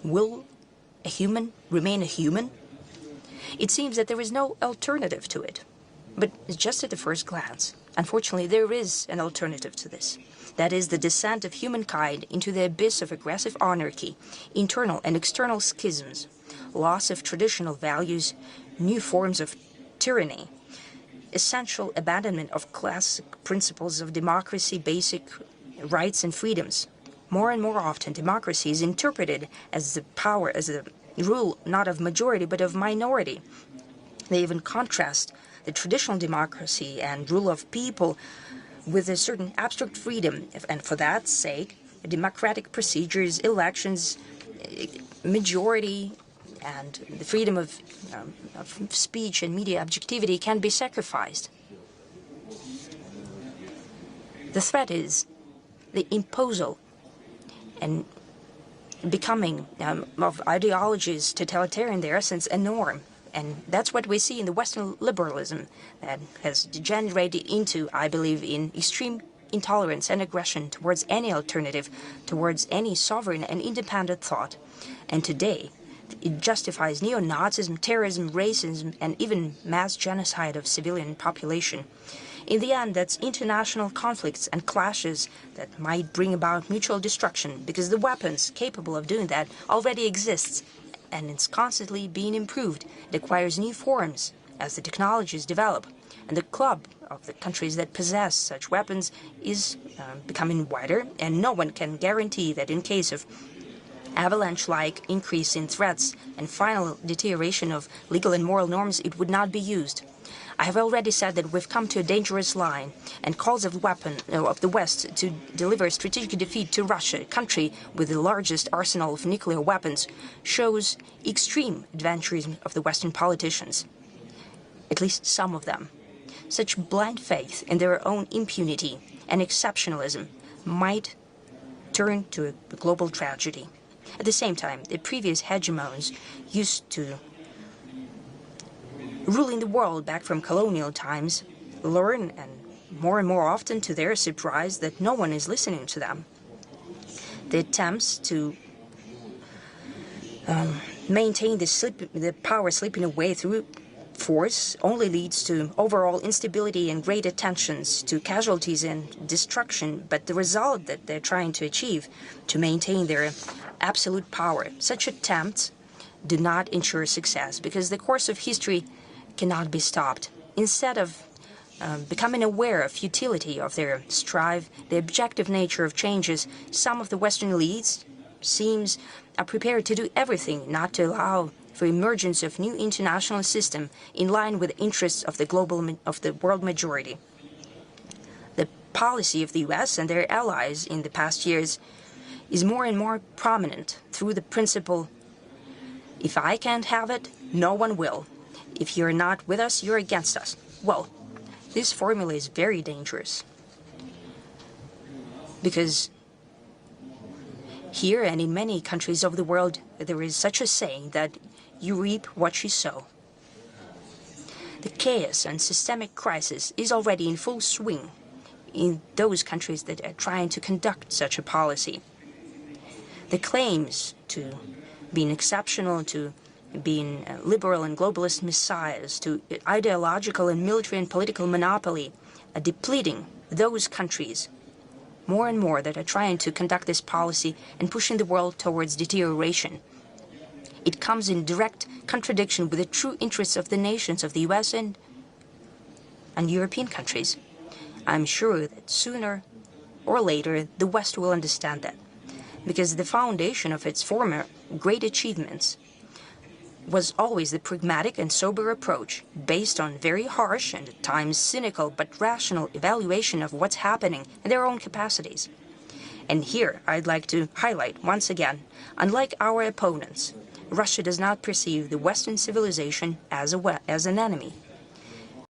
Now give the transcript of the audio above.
Will a human remain a human? It seems that there is no alternative to it. But just at the first glance, unfortunately, there is an alternative to this. That is the descent of humankind into the abyss of aggressive anarchy, internal and external schisms, loss of traditional values, new forms of tyranny, essential abandonment of classic principles of democracy, basic rights and freedoms. More and more often, democracy is interpreted as the power, as the rule not of majority but of minority. They even contrast the traditional democracy and rule of people with a certain abstract freedom, and for that sake, democratic procedures, elections, majority, and the freedom of speech and media objectivity can be sacrificed. The threat is the imposal and becoming of ideologies totalitarian in their essence a norm. And that's what we see in the Western liberalism that has degenerated into, I believe, in extreme intolerance and aggression towards any alternative, towards any sovereign and independent thought. And today, it justifies neo-Nazism, terrorism, racism, and even mass genocide of civilian population. In the end, that's international conflicts and clashes that might bring about mutual destruction, because the weapons capable of doing that already exists, and it's constantly being improved. It acquires new forms as the technologies develop, and the club of the countries that possess such weapons is becoming wider, and no one can guarantee that in case of avalanche-like increase in threats and final deterioration of legal and moral norms, it would not be used. I have already said that we've come to a dangerous line, and calls of the West to deliver strategic defeat to Russia, a country with the largest arsenal of nuclear weapons, shows extreme adventurism of the Western politicians, at least some of them. Such blind faith in their own impunity and exceptionalism might turn to a global tragedy. At the same time, the previous hegemons used to ruling the world back from colonial times learn, and more often to their surprise, that no one is listening to them. The attempts to maintain the power slipping away through force only leads to overall instability and great attentions, to casualties and destruction, but the result that they're trying to achieve, to maintain their absolute power, such attempts do not ensure success, because the course of history cannot be stopped. Instead of becoming aware of futility of their strive, the objective nature of changes, some of the Western elites are prepared to do everything not to allow for emergence of new international system in line with the interests of the world majority. The policy of the U.S. and their allies in the past years is more and more prominent through the principle, if I can't have it, no one will. If you're not with us, you're against us. Well, this formula is very dangerous, because here and in many countries of the world, there is such a saying that you reap what you sow. The chaos and systemic crisis is already in full swing in those countries that are trying to conduct such a policy. The claims to being exceptional, to being liberal and globalist messiahs, to ideological and military and political monopoly, are depleting those countries more and more that are trying to conduct this policy and pushing the world towards deterioration. It comes in direct contradiction with the true interests of the nations of the US and European countries. I'm sure that sooner or later the West will understand that, because the foundation of its former great achievements was always the pragmatic and sober approach, based on very harsh and at times cynical but rational evaluation of what's happening in their own capacities. And here I'd like to highlight once again, unlike our opponents, Russia does not perceive the Western civilization as an enemy.